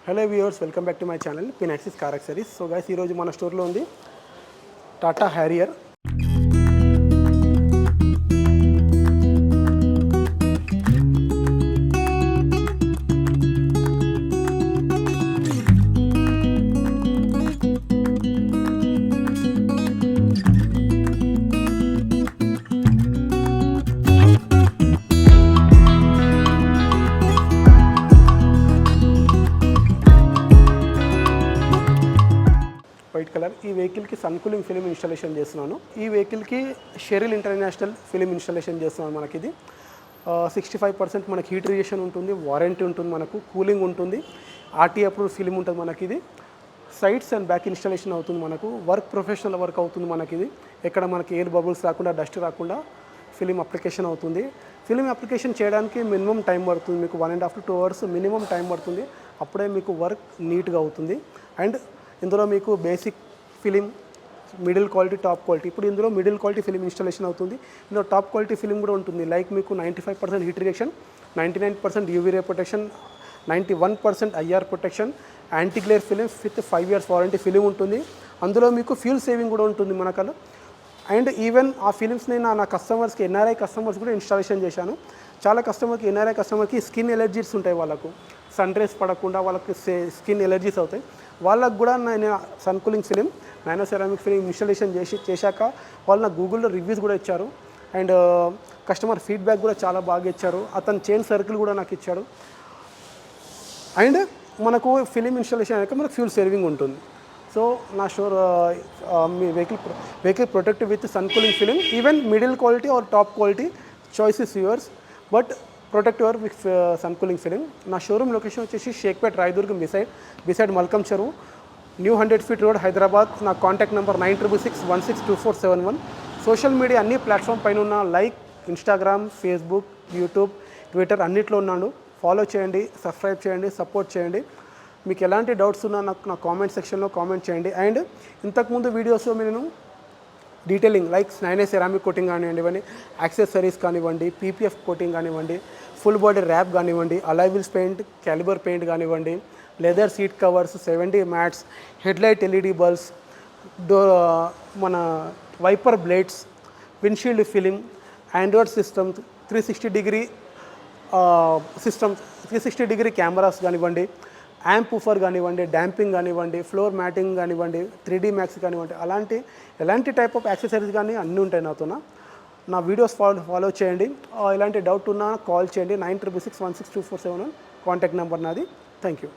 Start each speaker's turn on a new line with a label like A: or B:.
A: Hello viewers, welcome back to my channel పినాక్సిస్ car accessories. So guys, ఈరోజు మన స్టోర్లో ఉంది టాటా హ్యారియర్. White colour. ఈ వెహికల్కి సన్ కూలింగ్ ఫిలిం ఇన్స్టాలేషన్ చేస్తున్నాను. ఈ వెహికల్కి షెరిల్ ఇంటర్నేషనల్ ఫిలిం ఇన్స్టాలేషన్ చేస్తున్నాను. మనకి ఇది 65% మనకి హీట్ రిజెక్షన్ ఉంటుంది, వారంటీ ఉంటుంది, మనకు కూలింగ్ ఉంటుంది, ఆర్టీ అప్రూవ్ ఫిలిం ఉంటుంది. మనకి ఇది సైడ్స్ అండ్ బ్యాక్ ఇన్స్టాలేషన్ అవుతుంది. మనకు వర్క్ ప్రొఫెషనల్ వర్క్ అవుతుంది. మనకి ఇది ఎక్కడ మనకి ఎయిర్ బబుల్స్ రాకుండా, డస్ట్ రాకుండా ఫిలిం అప్లికేషన్ అవుతుంది. ఫిలిం అప్లికేషన్ చేయడానికి మినిమం టైం పడుతుంది. మీకు 1.5 to 2 hours మినిమం టైం పడుతుంది. అప్పుడే మీకు వర్క్ నీట్గా అవుతుంది. అండ్ ఇందులో మీకు basic film, middle quality, top quality. ఇప్పుడు ఇందులో మిడిల్ క్వాలిటీ ఫిలిం ఇన్స్టాలేషన్ అవుతుంది. ఇందులో టాప్ క్వాలిటీ ఫిలిం కూడా ఉంటుంది. లైక్ మీకు 95% heat rejection, 99% UV ray protection, 91% IR protection, anti glare film with 5 years warranty film ఉంటుంది. అందులో మీకు ఫ్యూల్ సేవింగ్ కూడా ఉంటుంది మనకలా. అండ్ ఈవెన్ ఆ ఫిలిమ్స్ని నా కస్టమర్స్కి, ఎన్ఆర్ఐ కస్టమర్స్ కూడా ఇన్స్టాలేషన్ చేశాను. చాలా కస్టమర్కి, ఎన్ఆర్ఐ కస్టమర్కి స్కిన్ ఎలర్జీస్ ఉంటాయి. వాళ్ళకు సన్ రేస్ పడకుండా వాళ్ళకి స్కిన్ ఎలర్జీస్ అవుతాయి. వాళ్ళకు కూడా నేను sun cooling film, nano ceramic film installation చేశాక వాళ్ళు నాకు గూగుల్లో రివ్యూస్ కూడా ఇచ్చారు. అండ్ కస్టమర్ ఫీడ్బ్యాక్ కూడా చాలా బాగా ఇచ్చారు. అతను చైన్ సర్కిల్ కూడా నాకు ఇచ్చాడు. అండ్ మనకు ఫిలిం ఇన్స్టాలేషన్ అయ్యాక మనకు ఫ్యూల్ సేవింగ్ ఉంటుంది. సో నా స్టోర్ మీ vehicle protect with sun cooling film. Even middle quality or top quality choice is yours, but protect your with sun cooling film. నా షోరూమ్ లొకేషన్ వచ్చేసి Shaikpet, Rayadurg beside Malkam Cheruvu, new 100 feet road, Hyderabad. నా contact number 9666162471. Social media అన్ని platform పైన ఉన్న, like Instagram, Facebook, YouTube, Twitter అన్నిట్లో ఉన్నాను. Follow చేయండి, subscribe చేయండి, సపోర్ట్ చేయండి. మీకు ఎలాంటి డౌట్స్ ఉన్నా నాకు నా కామెంట్ సెక్షన్లో కామెంట్ చేయండి. అండ్ ఇంతకుముందు వీడియోస్లో నేను detailing like nano ceramic coating కానివ్వండి, యాక్సెసరీస్ కానివ్వండి, పీపీఎఫ్ కోటింగ్ కానివ్వండి, ఫుల్ బాడీ ర్యాప్ కానివ్వండి, alloy wheels paint, calliper paint కానివ్వండి, leather seat covers, 70 mats, headlight LED bulbs, మన wiper blades, windshield film, Android system, 360 degree cameras కానివ్వండి, amp woofer కానివ్వండి, damping కానివ్వండి, floor matting కానివ్వండి, 3D max కానివ్వండి, ఎలాంటి టైప్ ఆఫ్ యాక్సెసరీస్ కానీ అన్నీ ఉంటాయి నాతో. నా వీడియోస్ ఫాలో చేయండి. ఎలాంటి డౌట్ ఉన్నా కాల్ చేయండి. 9666162471 కాంటాక్ట్ నెంబర్ నాది. Thank you.